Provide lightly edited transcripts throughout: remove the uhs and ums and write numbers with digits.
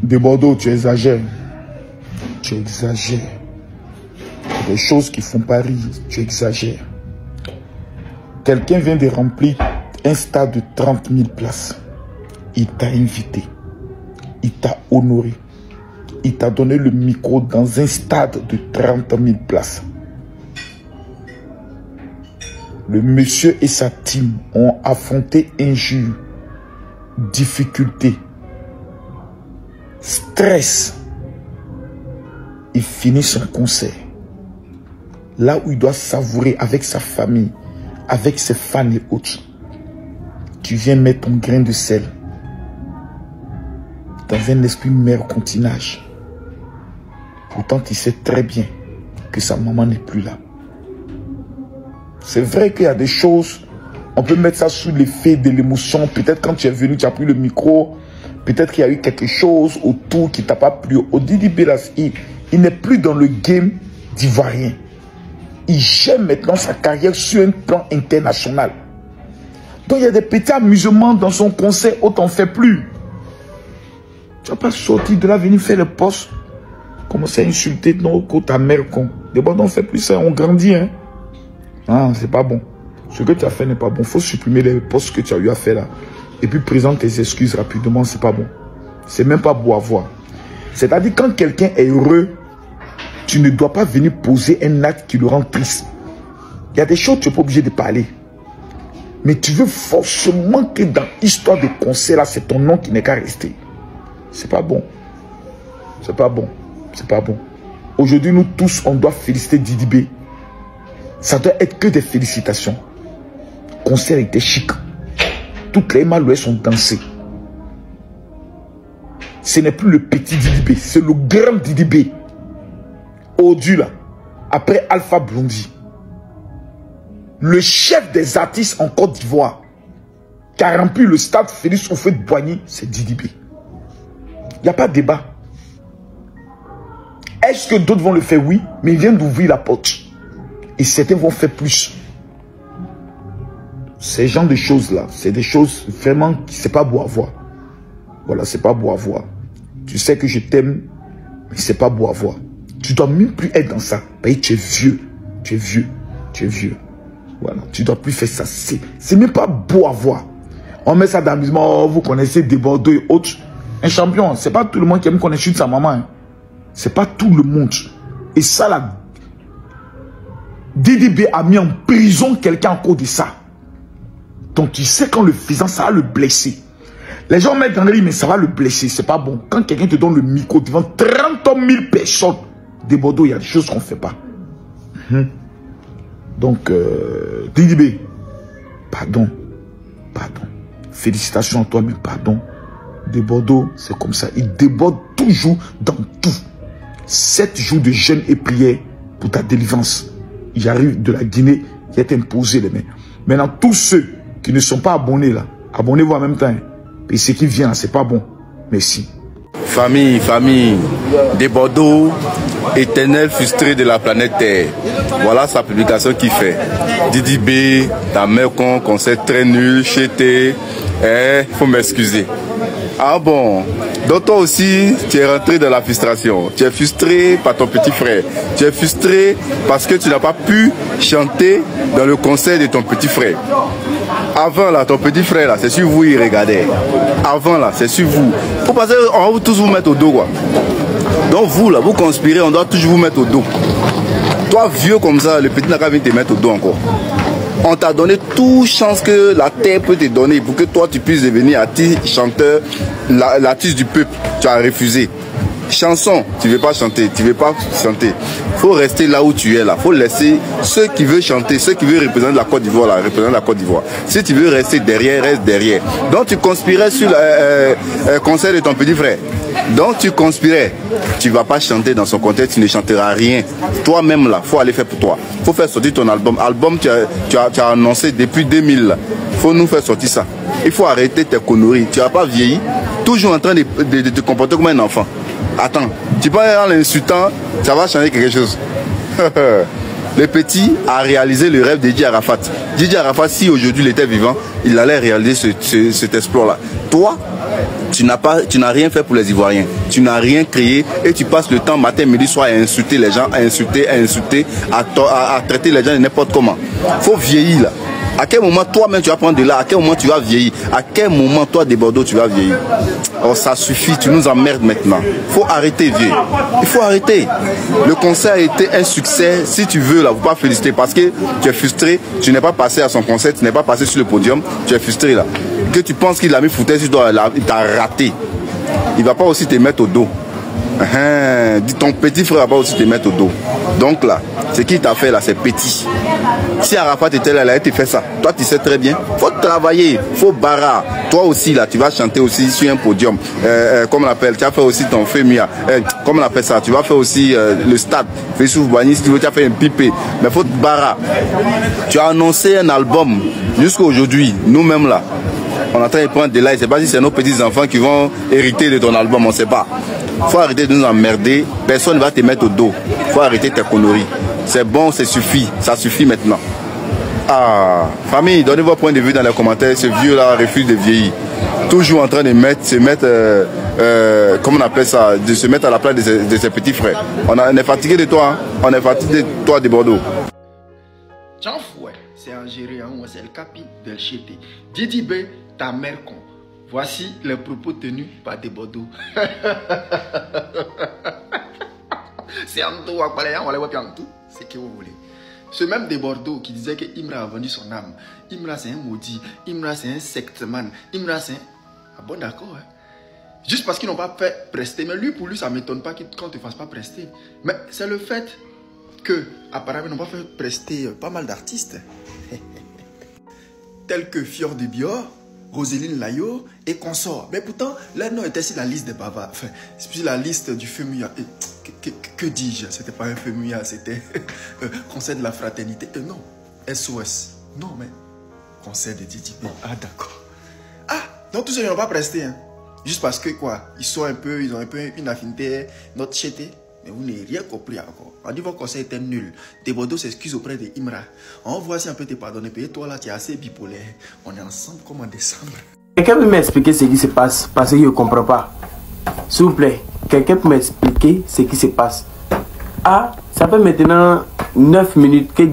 De Bordeaux, tu exagères. Tu exagères. Des choses qui font pas rire, tu exagères. Quelqu'un vient de remplir un stade de 30 000 places. Il t'a invité. Il t'a honoré. Il t'a donné le micro dans un stade de 30 000 places. Le monsieur et sa team ont affronté injures, difficultés, stress. Il finit son concert. Là où il doit savourer avec sa famille, avec ses fans et autres. Tu viens mettre ton grain de sel dans un esprit mercantinage. Pourtant, tu sais très bien que sa maman n'est plus là. C'est vrai qu'il y a des choses, on peut mettre ça sous l'effet de l'émotion. Peut-être quand tu es venu, tu as pris le micro. Peut-être qu'il y a eu quelque chose autour qui t'a pas plu. Didi B, il n'est plus dans le game d'ivoirien. Il gère maintenant sa carrière sur un plan international. Donc il y a des petits amusements dans son concert, autant fait plus. Tu vas pas sortir de là, venir faire le poste, commencer à insulter ta mère con. D'abord, on fait plus ça, on grandit. Hein? Ah, c'est pas bon. Ce que tu as fait n'est pas bon. Il faut supprimer les postes que tu as eu à faire là. Et puis présente tes excuses rapidement, c'est pas bon. C'est même pas beau à voir. C'est-à-dire quand quelqu'un est heureux, tu ne dois pas venir poser un acte qui le rend triste. Il y a des choses que tu n'es pas obligé de parler. Mais tu veux forcément que dans l'histoire de concert là, c'est ton nom qui n'est qu'à rester. C'est pas bon. C'est pas bon. C'est pas bon. Aujourd'hui, nous tous, on doit féliciter Didi B. Ça doit être que des félicitations. Le concert était chic. Toutes les malouettes sont dansées. Ce n'est plus le petit Didi B, c'est le grand Didi B. Au-dessus là, après Alpha Blondy. Le chef des artistes en Côte d'Ivoire, qui a rempli le stade Félix Houphouët-Boigny, c'est Didi B. Il n'y a pas de débat. Est-ce que d'autres vont le faire? Oui, mais il vient d'ouvrir la porte. Et certains vont faire plus. Ces genres de choses-là, c'est des choses vraiment qui c'est pas beau à voir. Voilà, c'est pas beau à voir. Tu sais que je t'aime, mais c'est pas beau à voir. Tu dois même plus être dans ça. Parce que tu es vieux. Tu es vieux. Tu es vieux. Voilà, tu dois plus faire ça. C'est même pas beau à voir. On met ça d'amusement. Oh, vous connaissez des Bordeaux et autres. Un champion, c'est pas tout le monde qui aime qu'on insulte sa maman. Hein. C'est pas tout le monde. Et ça, là, Didi B a mis en prison quelqu'un en cause de ça. Donc tu sais qu'en le faisant, ça va le blesser. Les gens mettent dans le lit, mais ça va le blesser. C'est pas bon. Quand quelqu'un te donne le micro devant 30 000 personnes de Bordeaux, il y a des choses qu'on ne fait pas. Donc, Didi B, pardon. Pardon. Félicitations à toi, mais pardon. De Bordeaux, c'est comme ça. Il déborde toujours dans tout. 7 jours de jeûne et prière pour ta délivrance. Il arrive de la Guinée, il est imposé les mains. Maintenant, tous ceux qui ne sont pas abonnés là, abonnez-vous en même temps. Et ce qui vient là, c'est pas bon. Merci. Famille, de Bordeaux, éternel frustré de la planète Terre. Voilà sa publication qui fait. Didi B, ta mère concert très nul, chété. Faut m'excuser. Ah bon, donc toi aussi, tu es rentré dans la frustration. Tu es frustré par ton petit frère. Tu es frustré parce que tu n'as pas pu chanter dans le concert de ton petit frère. Avant là, ton petit frère là, c'est sur vous il regardait. Avant là, c'est sur vous. Faut passer, on va tous vous mettre au dos quoi. Donc vous là, vous conspirez, on doit toujours vous mettre au dos. Toi vieux comme ça, le petit n'a qu'à venir te mettre au dos encore. On t'a donné toute chance que la terre peut te donner pour que toi tu puisses devenir artiste, chanteur, l'artiste du peuple. Tu as refusé. Chanson, tu ne veux pas chanter, tu ne veux pas chanter. Il faut rester là où tu es là. Il faut laisser ceux qui veulent chanter, ceux qui veulent représenter la Côte d'Ivoire là, représenter la Côte d'Ivoire. Si tu veux rester derrière, reste derrière. Donc tu conspirais sur le concert de ton petit frère. Donc tu conspirais. Tu ne vas pas chanter dans son concert, tu ne chanteras rien. Toi-même là, il faut aller faire pour toi. Il faut faire sortir ton album. Album, tu as annoncé depuis 2000. Il faut nous faire sortir ça. Il faut arrêter tes conneries. Tu n'as pas vieilli. Toujours en train de te comporter comme un enfant. Attends, tu parles en l'insultant, ça va changer quelque chose. Le petit a réalisé le rêve de Didier Arafat. Didier Arafat, si aujourd'hui il était vivant, il allait réaliser cet exploit-là. Toi, tu n'as rien fait pour les Ivoiriens. Tu n'as rien créé et tu passes le temps matin, midi, soir à insulter les gens, à insulter, à traiter les gens de n'importe comment. Faut vieillir là. À quel moment toi-même tu vas prendre de là? À quel moment tu vas vieillir? À quel moment toi des Bordeaux tu vas vieillir? Oh, ça suffit, tu nous emmerdes maintenant. Il faut arrêter, vieux. Il faut arrêter. Le concert a été un succès. Si tu veux, là, vous pas féliciter parce que tu es frustré. Tu n'es pas passé à son concert, tu n'es pas passé sur le podium. Tu es frustré là. Que tu penses qu'il a mis foutaise sur toi, il t'a raté. Il ne va pas aussi te mettre au dos. Ton petit frère va pas aussi te mettre au dos. Donc là, ce qu'il t'a fait là, c'est petit. Si Arafat était là, il a été fait ça. Toi, tu sais très bien. Faut travailler, faut barra. Toi aussi là, tu vas chanter aussi sur un podium. Comme on l'appelle, tu as fait aussi ton FEMIA. Comme on appelle ça, tu vas faire aussi le stade. Fessouf Bani, si tu veux, tu as fait un pipé. Mais faut barra. Tu as annoncé un album. Jusqu'à aujourd'hui, nous-mêmes là, on est en train de prendre des likes. Je ne sais pas si c'est nos petits-enfants qui vont hériter de ton album, on ne sait pas. Faut arrêter de nous emmerder. Personne ne va te mettre au dos. Faut arrêter tes conneries. C'est bon, ça suffit. Ça suffit maintenant. Ah, famille, donnez vos points de vue dans les commentaires. Ce vieux-là refuse de vieillir. Toujours en train de se mettre, comment on appelle ça, de se mettre à la place de ses petits frères. On est fatigué de toi. Hein? On est fatigué de toi de Bordeaux. Tiens, fouet, c'est Algérien, c'est le capi de Chété. Didi B, ta mère con. Voici les propos tenus par des Bordeaux. C'est en tout, c'est que vous voulez. Ce même des Bordeaux qui disait que Imra a vendu son âme. Imra c'est un maudit, Imra c'est un sectman, Imra c'est un... Ah bon d'accord, hein? Juste parce qu'ils n'ont pas fait prester. Mais lui, pour lui, ça ne m'étonne pas qu'on ne te fasse pas prester. Mais c'est le fait que, apparemment, ils n'ont pas fait prester pas mal d'artistes. Tels que Fior de Bior, Roseline Layo et consorts. Mais pourtant, leur nom était sur la liste des bavards. Enfin, sur la liste du FEMUA. Que dis-je? C'était pas un FEMUA, c'était Conseil de la Fraternité. Non, SOS. Non, mais Conseil de Didi B. Ah, d'accord. Ah, donc tous ceux qui n'ont pas presté. Hein. Juste parce que quoi, ils ont un peu une affinité, notre chété. Mais vous n'avez rien compris encore. On dit que votre conseil était nul. Des Bordeaux s'excusent auprès de Imra. On voit si on peut te pardonner. Et toi là, tu es assez bipolaire. On est ensemble comme en décembre. Quelqu'un peut m'expliquer ce qui se passe parce que je ne comprends pas. S'il vous plaît, quelqu'un peut m'expliquer ce qui se passe. Ah, ça fait maintenant 9 minutes que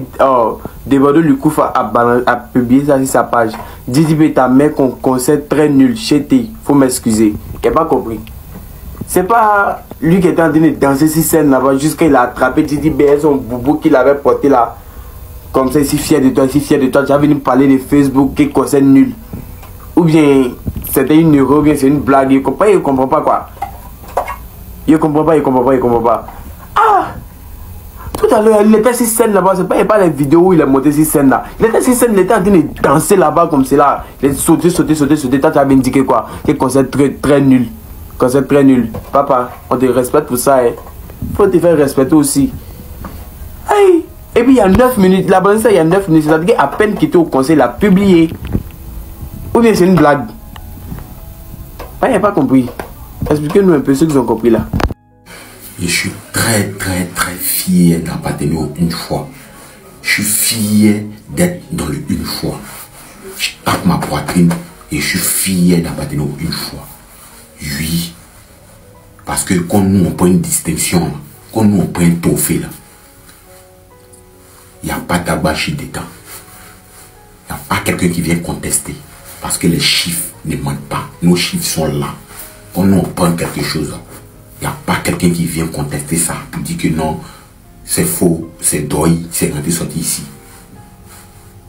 Des Bordeaux Lukouf a publié ça sur sa page. Didi B, ta mère, qu'on concert très nul. Chété, faut m'excuser. Je n'ai pas compris. C'est pas lui qui était en train de danser sur scène là-bas jusqu'à il a attrapé Didi B, son boubou qu'il avait porté là. Comme ça, si fier de toi, tu as venu me parler de Facebook qui concerne nul. Ou bien c'était une erreur, ou bien c'est une blague. Il comprend pas quoi. Il comprend pas. Ah! Tout à l'heure, il était sur scène là-bas. C'est pas les vidéos où il est monté sur scène là. Il était sur scène, il était en train de danser là-bas comme cela. Il a sauté. Toi, tu avais indiqué quoi? Qu'il concert très nul. Concert très nul. Papa, on te respecte pour ça. Hein. Faut te faire respecter aussi. Hey. Et puis il y a 9 minutes. La bonne ça, il y a 9 minutes. C'est-à-dire qu'à peine quitté au conseil, il a publié. Ou bien c'est une blague. Il n'y a pas compris. Expliquez-nous un peu ceux qui ont compris là. Je suis très fier d'appartenir au une fois. Je suis fier d'être dans le une fois. Je tape ma poitrine et je suis fier d'appartenir au une fois. Oui. Parce que quand nous on prend une distinction, quand nous on prend un trophée là, il n'y a pas d'abachi dedans. Il n'y a pas quelqu'un qui vient contester. Parce que les chiffres ne mentent pas. Nos chiffres sont là. Quand nous on prend quelque chose là, il n'y a pas quelqu'un qui vient contester ça pour dire que non, c'est faux, c'est deuil, c'est rentré sorti ici.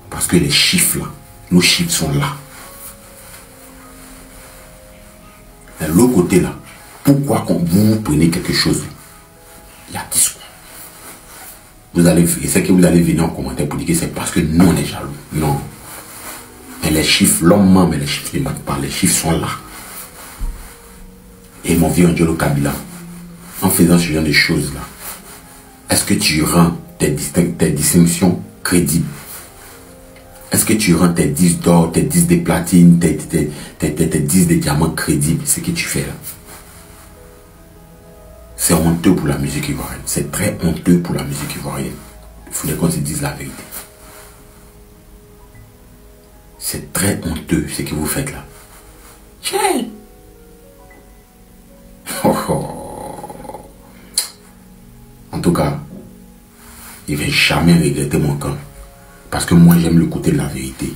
Parce que les chiffres là, nos chiffres sont là. De l'autre côté là, pourquoi quand vous prenez quelque chose, il y a discours. Vous allez, et c'est que vous allez venir en commentaire pour dire que c'est parce que nous on est jaloux. Non. Mais les chiffres, l'homme ment, mais les chiffres ne mentent pas. Les chiffres sont là. Et mon vieux Angelo Kabila, en faisant ce genre de choses là, est-ce que tu rends tes distinctions crédibles? Est-ce que tu rends tes 10 d'or, tes 10 de platine, tes 10 de diamants crédibles? Ce que tu fais là. C'est honteux pour la musique ivoirienne. C'est très honteux pour la musique ivoirienne. Il faudrait qu'on se dise la vérité. C'est très honteux ce que vous faites là. Tiens. Oh, oh. En tout cas, il ne va jamais regretter mon camp. Parce que moi, j'aime le côté de la vérité.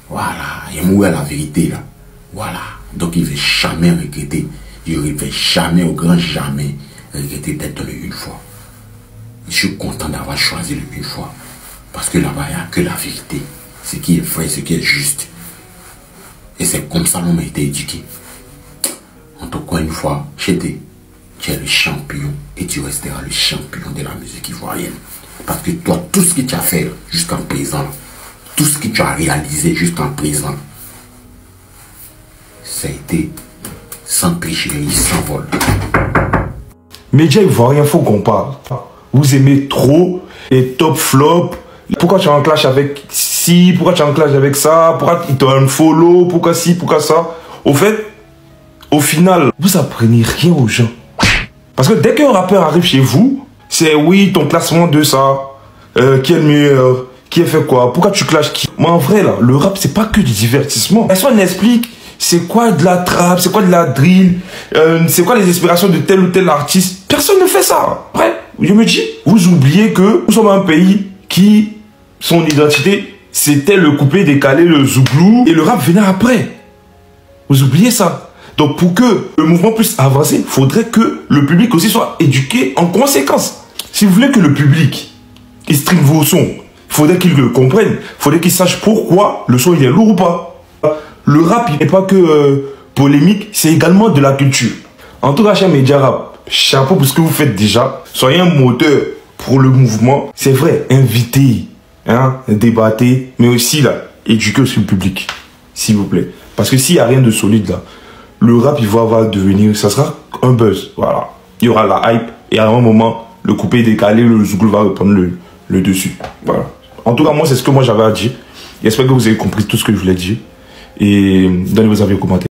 Voilà, j'aime où est la vérité là. Voilà. Donc, il ne va jamais regretter. Il ne va jamais, au grand jamais, regretter d'être le une fois. Je suis content d'avoir choisi le une fois. Parce que là-bas, il n'y a que la vérité. Ce qui est vrai, ce qui est juste. Et c'est comme ça qu'on m'a été éduqué. En tout cas, une fois, tu es le champion et tu resteras le champion de la musique ivoirienne. Parce que toi, tout ce que tu as fait jusqu'en présent, tout ce que tu as réalisé jusqu'en présent, ça a été sans tricherie, sans vol. Média ivoirien, faut qu'on parle. Vous aimez trop les top flops. Pourquoi tu es en clash avec ci, pourquoi tu es en clash avec ça, pourquoi il t'a un follow, pourquoi ci, pourquoi ça. Au fait, au final, vous apprenez rien aux gens. Parce que dès qu'un rappeur arrive chez vous, c'est oui, ton classement de ça, qui est le meilleur, qui a fait quoi, pourquoi tu clashes qui. Mais en vrai, là, le rap, c'est pas que du divertissement. Est-ce qu'on explique c'est quoi de la trap, c'est quoi de la drill, c'est quoi les inspirations de tel ou tel artiste. Personne ne fait ça. Après, je me dis, vous oubliez que nous sommes un pays qui, son identité, c'était le coupé décalé, le zouglou, et le rap venait après. Vous oubliez ça. Donc pour que le mouvement puisse avancer, il faudrait que le public aussi soit éduqué en conséquence. Si vous voulez que le public stream vos sons, il faudrait qu'il le comprenne, il faudrait qu'il sache pourquoi le son il est lourd ou pas. Le rap, il n'est pas que polémique, c'est également de la culture. En tout cas, chez Média Rap, chapeau pour ce que vous faites déjà. Soyez un moteur pour le mouvement. C'est vrai, invitez, hein, débattez, mais aussi là, éduquez aussi le public, s'il vous plaît. Parce que s'il n'y a rien de solide là, le rap, il va devenir, ça sera un buzz. Voilà. Il y aura la hype et à un moment, le coupé décalé, le zouglou va reprendre le dessus. Voilà. En tout cas, moi, c'est ce que moi j'avais à dire. J'espère que vous avez compris tout ce que je voulais dire. Et donnez vos avis aux commentaires.